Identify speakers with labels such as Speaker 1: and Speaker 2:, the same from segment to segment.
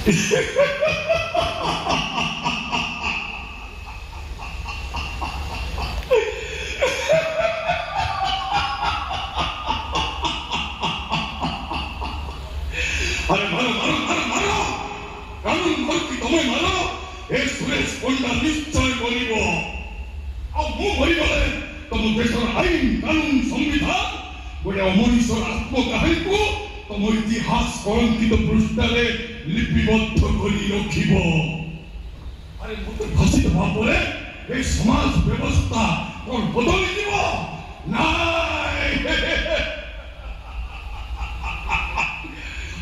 Speaker 1: আরে মারো মারো মারো মারো, কানুন মন্ত্রী তুমি মারো, এ সুরেশ পণ্ডা নিশ্চয় মরিব। ଆଉ ମୁଁ ମରିଗଲେ ତମ ଦେଶର ଆଇନ କାନୁନ ସମ୍ବିଧାନ ଗୋଟେ ଅମଣିଷର ଆତ୍ମକାହାଣୀକୁ ତମ ଇତିହାସ କଳଙ୍କିତ ପୃଷ୍ଠାରେ ଲିପିବଦ୍ଧ କରି ରଖିବ। ଆରେ ମୋତେ ଫାଶୀ ଦେବା ପରେ ଏ ସମାଜ ବ୍ୟବସ୍ଥା କ'ଣ ବଦଳିଯିବ? ନାଇଁ।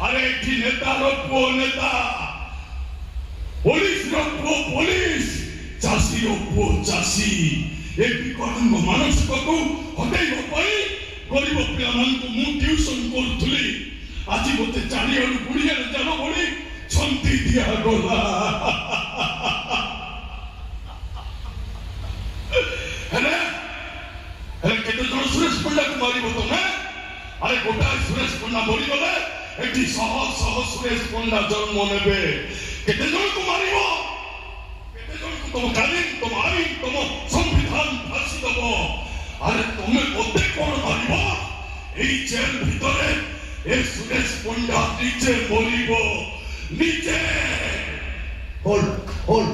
Speaker 1: আরে এটি নেতার পুଅ নেতা, পুলিশর পুଅ পুলিশ, চাষীর পুଅ চাষী। ଏ ବିକଳାଙ୍ଗ ମାନସିକକୁ ହଟେଇବା ପାଇଁ ଗରିବ ପିଲାମାନଙ୍କୁ ମୁଁ ଟ୍ୟୁସନ କରୁଥିଲି। ଆଜି ମୋତେ ଚାରିଆଡୁ ବୁଢିଆରେ ଜାଲ ଭଳି ଛନ୍ଦି ଦିଆଗଲା। ହେଲେ ହେଲେ କେତେ ଜଣ ସୁରେଶ ପଣ୍ଡାକୁ ମାରିବ ତମେ? ଆରେ ଗୋଟାଏ ସୁରେଶ ପଣ୍ଡା ମରିଗଲେ ଏଠି ଶହ ଶହ ସୁରେଶ ପଣ୍ଡା ଜନ୍ମ ନେବେ। କେତେ ଜଣକୁ ମାରିବ? କେତେ ଜଣକୁ ତମ କାନୁନ, ତମ ଆଇନ, ତମ ସମ୍ବିଧାନ ଫାଶୀ ଦବ? আরে তুমি মতে কোন মারিব? এই জেল ভিতরে এ সুরেশ পণ্ডা নিজে মরিব, নিজে।
Speaker 2: Hold hold